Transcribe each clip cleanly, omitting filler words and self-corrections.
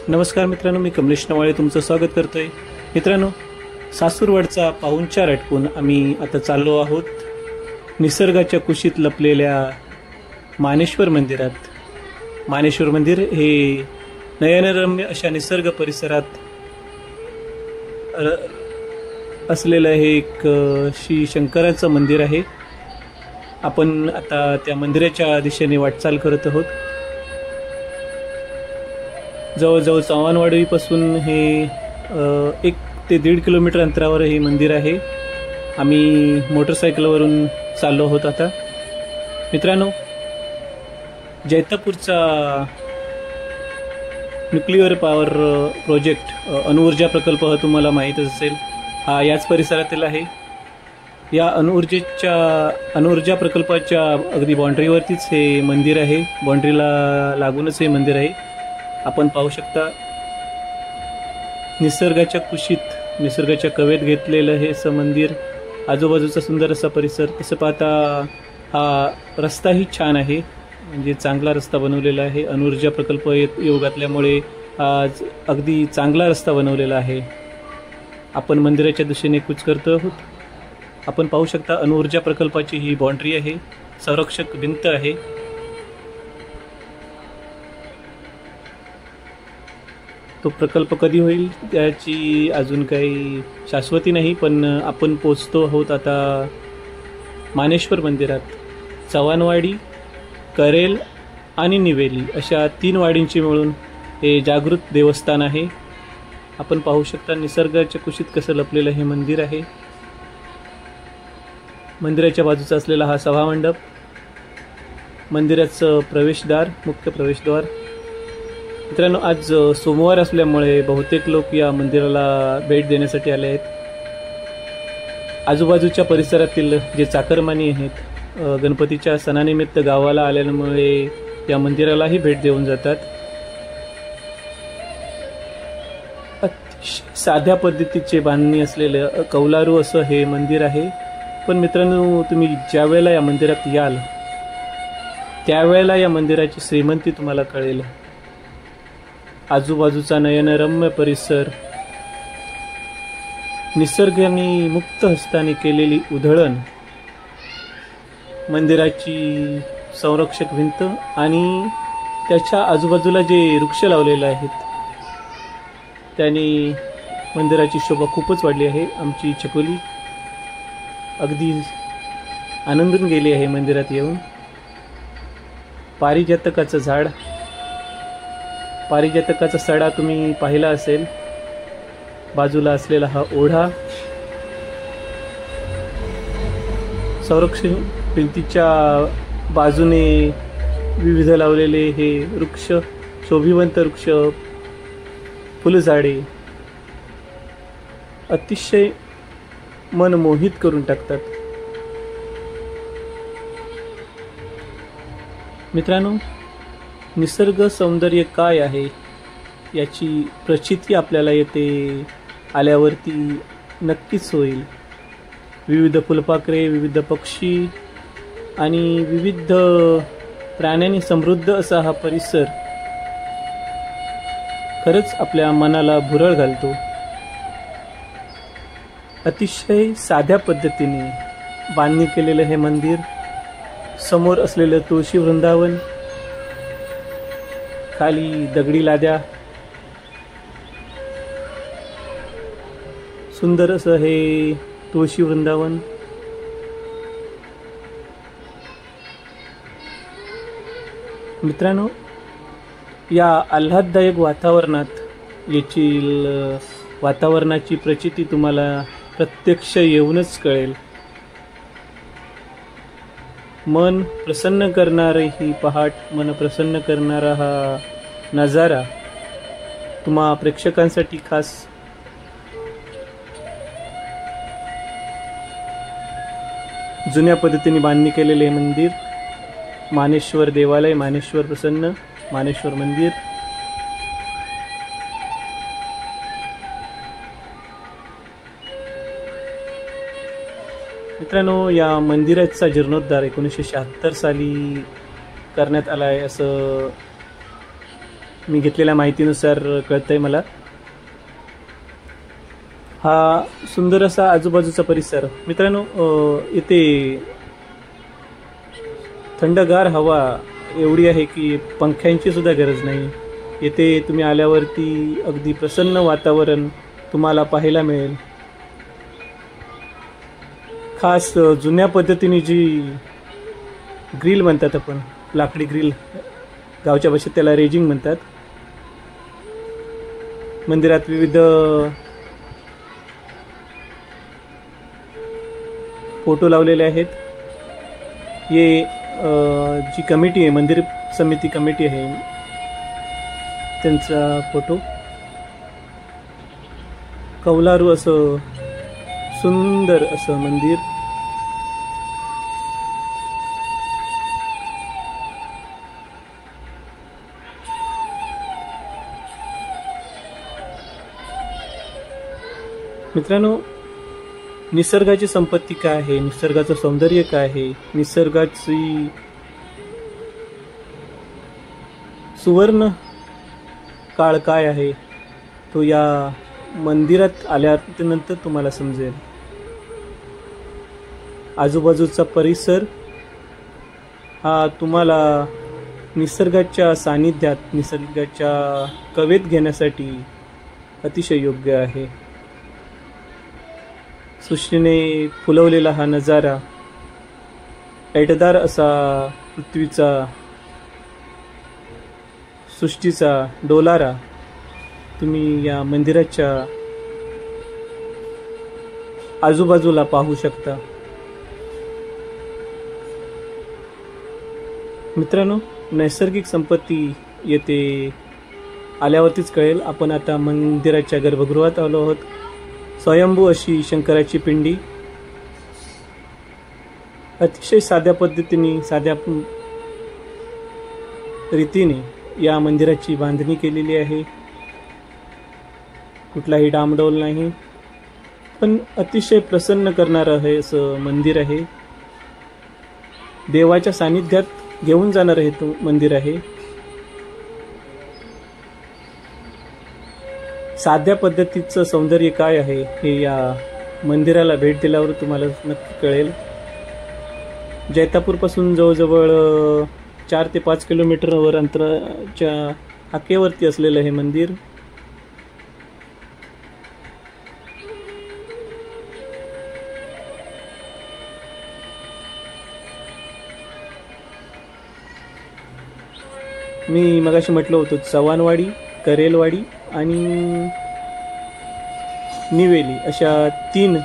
नमस्कार मित्रांनो, मी कमलेश नवाळे तुमचं स्वागत करतोय. मित्रांनो, सासूरवाडचा पाहुणचार आटपून आम्ही आता चाललो आहोत निसर्गाच्या कुशीत लपलेल्या मानेश्वर मंदिरात. मानेश्वर मंदिर हे नयनरम्य अशा निसर्ग परिसरात असलेलं हे एक श्री शंकराचं मंदिर आहे. आपण आता त्या मंदिराच्या दिशेने वाटचाल करत आहोत. जवळजवळ चव्हाणवाडीपासून हे 1 ते 1.5 किलोमीटर अंतरावर हे मंदिर आहे. आम्ही मोटरसायकलवरून चाललो आहोत. आता मित्रांनो, जैतापूरचा न्यूक्लिअर पॉवर प्रोजेक्ट अणुऊर्जा प्रकल्प हा तुम्हाला माहीतच असेल. हा याच परिसरातील आहे. या अणुऊर्जा प्रकल्पाच्या अगदी बाँड्रीवरतीच हे मंदिर आहे. बाँड्रीला लागूनच हे मंदिर आहे. आपण पाहू शकता निसर्गाच्या कुशीत, निसर्गाच्या कवेत घेतलेलं हे असं मंदिर, आजूबाजूचा सुंदर असा परिसर. तसं पाहता हा रस्ताही छान आहे, म्हणजे चांगला रस्ता बनवलेला आहे. अणुऊर्जा प्रकल्प येऊ घातल्यामुळे आज अगदी चांगला रस्ता बनवलेला आहे. आपण मंदिराच्या दिशेने कूच करतो आहोत. आपण पाहू शकता अणुऊर्जा प्रकल्पाची ही बाँड्री आहे, संरक्षक भिंत आहे. तो प्रकल्प कधी होईल त्याची अजून काही शाश्वती नाही, पण आपण पोचतो आहोत आता मानेश्वर मंदिरात. चव्हाणवाडी, करेल आणि निवेली अशा 3 वाडींची मिळून हे जागृत देवस्थान आहे. आपण पाहू शकता निसर्गाच्या कुशीत कसं लपलेलं हे मंदिर आहे. मंदिराच्या बाजूचा असलेला हा सभामंडप, मंदिराचं प्रवेशद्वार, मुख्य प्रवेशद्वार. मित्रांनो, आज सोमवार असल्यामुळे बहुतेक लोक या मंदिराला भेट देण्यासाठी आले आहेत. आजूबाजूच्या परिसरातील जे चाकरमानी आहेत गणपतीच्या सणानिमित्त गावाला आल्यामुळे या मंदिरालाही भेट देऊन जातात. अतिशय साध्या पद्धतीचे बांधणी असलेलं कौलारू असं हे मंदिर आहे. पण मित्रांनो, तुम्ही ज्या वेळेला या मंदिरात याल त्यावेळेला या मंदिराची श्रीमंती तुम्हाला कळेल. आजूबाजूचा नयनरम्य परिसर, निसर्गाने मुक्त हस्ताने केलेली उधळण, मंदिराची संरक्षक भिंत आणि त्याच्या आजूबाजूला जे वृक्ष लावलेले आहेत त्याने मंदिराची शोभा खूपच वाढली आहे. आमची छकुली अगदी आनंदून गेली आहे मंदिरात येऊन. पारिजातकाचं झाड, पारिजातकाचा सडा तुम्ही पाहिला असेल. बाजूला असलेला हा ओढा, संरक्षण भिंतीच्या बाजूने विविध लावलेले हे वृक्ष, शोभिवंत वृक्ष, फुलझाडे अतिशय मन मोहित करून टाकतात. मित्रांनो, निसर्ग सौंदर्य काय आहे याची प्रचिती आपल्याला येथे आल्यावरती नक्कीच होईल. विविध फुलपाखरे, विविध पक्षी आणि विविध प्राण्यांनी समृद्ध असा हा परिसर खरंच आपल्या मनाला भुरळ घालतो. अतिशय साध्या पद्धतीने बांधणी केलेलं हे मंदिर, समोर असलेलं तुळशी वृंदावन, खाली दगडी लाद्या, सुंदर असं हे तुळशी वृंदावन. मित्रांनो, या आल्हाददायक वातावरणाची प्रचिती तुम्हाला प्रत्यक्ष येऊनच कळेल. मन प्रसन्न करणारी ही पहाट, मन प्रसन्न करणारा हा नजारा तुम्हा प्रेक्षकांसाठी खास जुन्या पद्धतीने बांधणी केलेले मंदिर, मानेश्वर देवालय, मानेश्वर प्रसन्न, मानेश्वर मंदिर. मित्रांनो, या मंदिराचा जीर्णोद्धार 1976 साली करण्यात आला आहे असं मी घेतलेल्या माहितीनुसार कळतंय मला. हा सुंदर असा आजूबाजूचा परिसर. मित्रांनो, इथे थंडगार हवा एवढी आहे की पंख्यांची सुद्धा गरज नाही. येथे तुम्ही आल्यावरती अगदी प्रसन्न वातावरण तुम्हाला पाहायला मिळेल. खास जुन्या पद्धतीने जी ग्रिल म्हणतात आपण, लाकडी ग्रिल, गावच्या भाषेत त्याला रेजिंग म्हणतात. मंदिरात विविध फोटो लावलेले आहेत. हे जी कमिटी आहे, मंदिर समिती कमिटी आहे, त्यांचा फोटो. कौलारू असं सुंदर असं मंदिर. मित्रांनो, निसर्गाची संपत्ती काय आहे, निसर्गाचं सौंदर्य काय आहे, निसर्गाची सुवर्ण काळ काय आहे, तो या मंदिरात आल्यानंतर तुम्हाला समजेल. आजूबाजूचा परिसर हा तुम्हाला निसर्गाच्या सानिध्यात, निसर्गाच्या कवेत घेण्यासाठी अतिशय योग्य आहे. सृष्टीने फुलवलेला हा नजारा, ऐटदार असा पृथ्वीचा, सृष्टीचा डोलारा तुम्ही या मंदिराच्या आजूबाजूला पाहू शकता. मित्रांनो, नैसर्गिक संपत्ती येथे आल्यावरतीच कळेल. आपण आता मंदिराच्या गर्भगृहात आलो आहोत. स्वयंभू अशी शंकराची पिंडी अतिशय साध्या पद्धतीने, साध्या रीतीने या मंदिराची बांधणी केलेली आहे. कुठलाही डामडौल नाही, पण अतिशय प्रसन्न करणारं हे असं मंदिर आहे. देवाच्या सानिध्यात घेऊन जाणारं हे मंदिर आहे. साध्या पद्धतीचं सौंदर्य काय आहे हे या मंदिराला भेट दिल्यावर तुम्हाला नक्की कळेल. जैतापूरपासून जवळजवळ 4 ते 5 किलोमीटरवर अंतराच्या हाकेवरती असलेलं हे मंदिर. मी मगाशी म्हटलं होतं, चव्हाणवाडी, करेलवाडी आणि निवेली अशा 3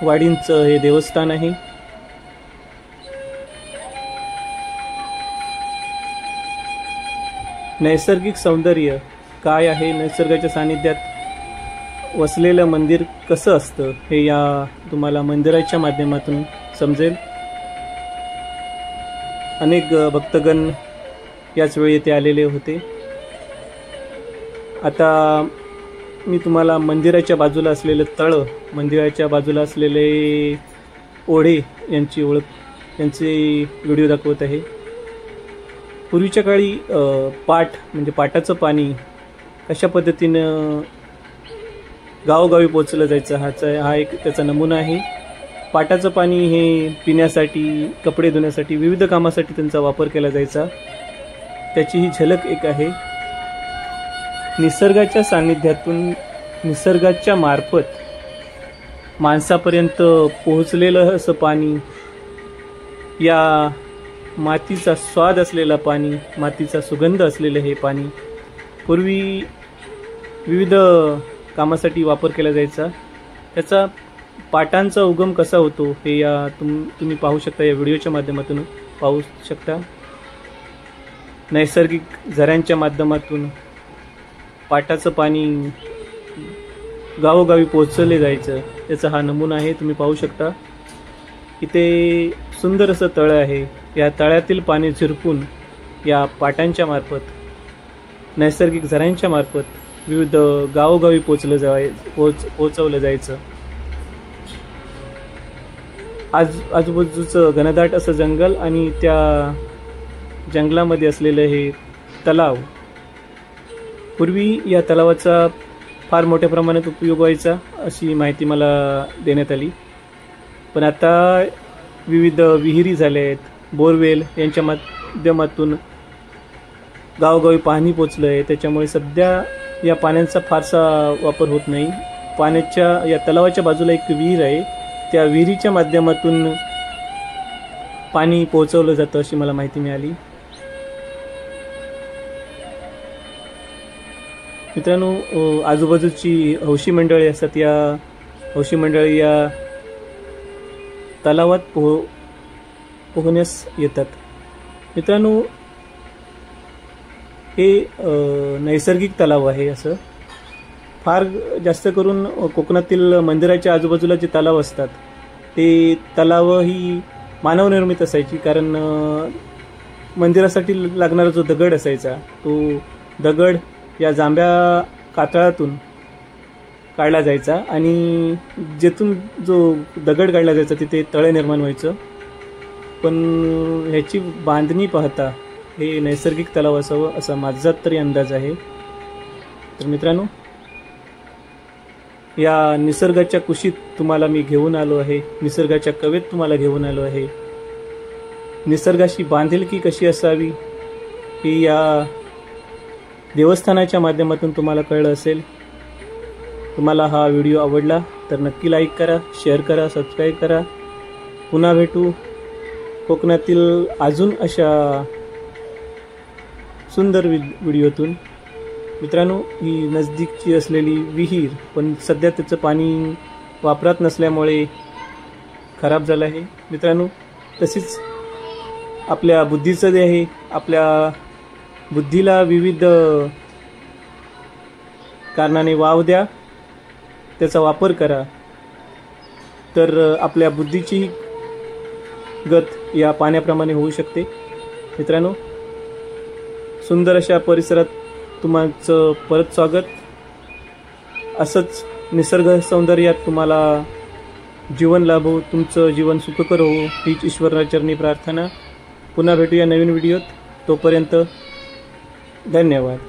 वाडींचं हे देवस्थान आहे. नैसर्गिक सौंदर्य काय आहे, निसर्गाच्या सानिध्यात वसलेलं मंदिर कसं असतं हे या तुम्हाला मंदिराच्या माध्यमातून समजेल. अनेक भक्तगण याच वेळी येथे आलेले होते. आता मी तुम्हाला मंदिराच्या बाजूला असलेलं तळं, मंदिराच्या बाजूला असलेले ओढे यांची यांचे व्हिडिओ दाखवत आहे. पूर्वीच्या काळी पाट म्हणजे पाटाचं पाणी कशा पद्धतीनं गावोगावी पोचलं जायचं हा एक त्याचा नमुना आहे. पाटाचं पाणी हे पिण्यासाठी, कपडे धुण्यासाठी, विविध कामासाठी त्यांचा वापर केला जायचा. त्याची ही झलक एक आहे. निसर्गाच्या सानिध्यातून, निसर्गाच्या मार्फत माणसापर्यंत पोहोचलेलं असं पाणी, या मातीचा स्वाद असलेला पाणी, मातीचा सुगंध असलेलं हे पाणी पूर्वी विविध कामासाठी वापर केला जायचा. त्याचा पाटांचा उगम कसा होतो हे या तुम्ही पाहू शकता, या व्हिडिओच्या माध्यमातून पाहू शकता. नैसर्गिक झऱ्यांच्या माध्यमातून पाटाचं पाणी गावोगावी पोचवले जायचं, त्याचा हा नमुना आहे. तुम्ही पाहू शकता इथे सुंदर असं तळं आहे. या तळ्यातील पाणी झिरपून या पाटांच्या मार्फत, नैसर्गिक झऱ्यांच्या मार्फत विविध गावोगावी पोचवलं जायचं. आजूबाजूचं घनदाट असं जंगल आणि त्या जंगलामध्ये असलेलं हे तलाव पूर्वी या तलावाचा फार मोठ्या प्रमाणात उपयोग व्हायचा अशी माहिती मला देण्यात आली, पण आता विविध विहिरी झाल्या आहेत, बोरवेल यांच्या माध्यमातून गावोगावी पाणी पोचलं आहे. त्याच्यामुळे सध्या या पाण्याचा फारसा वापर होत नाही. पाण्याच्या या तलावाच्या बाजूला एक विहीर आहे, त्या विहिरीच्या माध्यमातून पाणी पोहोचवलं जातं अशी मला माहिती मिळाली. मित्रांनो, आजूबाजूची हौशी मंडळी असतात, या हौशी मंडळी या तलावात पोहण्यास येतात. मित्रांनो, हे नैसर्गिक तलाव आहे. असं फार जास्त करून कोकणातील मंदिराच्या आजूबाजूला जे तलाव असतात ते तलाव ही मानवनिर्मित असायची, कारण मंदिरासाठी लागणारा जो दगड असायचा तो दगड या जांभ्या कातळातून काढला जायचा आणि जेथून जो दगड काढला जायचा तिथे तळे निर्माण व्हायचं. पण ह्याची बांधणी पाहता हे नैसर्गिक तलाव असावं असा माझा तरी अंदाज आहे. तर मित्रांनो, या निसर्गाच्या कुशीत तुम्हाला मी घेऊन आलो आहे, निसर्गाच्या कवेत तुम्हाला घेऊन आलो आहे. निसर्गाशी बांधिलकी कशी असावी ही या देवस्थानाच्या माध्यमातून तुम्हाला कळलं असेल. तुम्हाला हा व्हिडिओ आवडला तर नक्की लाईक करा, शेअर करा, सबस्क्राईब करा. पुन्हा भेटू कोकणातील अजून अशा सुंदर व्हिडिओतून. मित्रांनो, ही नजदीकची असलेली विहीर पण सध्या त्याचं पाणी वापरात नसल्यामुळे खराब झालं आहे. मित्रांनो, तसेच आपल्या बुद्धीचं जे आहे, आपल्या बुद्धीला विविध कारणाने वाव द्या, त्याचा वापर करा, तर आपल्या बुद्धीची गत या पाण्याप्रमाणे होऊ शकते. मित्रांनो, सुंदर अशा परिसरात तुमचं परत स्वागत. असंच निसर्ग सौंदर्यात तुम्हाला जीवन लाभो, तुमचं जीवन सुखकर हो हीच ईश्वराचरणी प्रार्थना. पुन्हा भेटूया नवीन व्हिडिओत. तोपर्यंत धन्यवाद.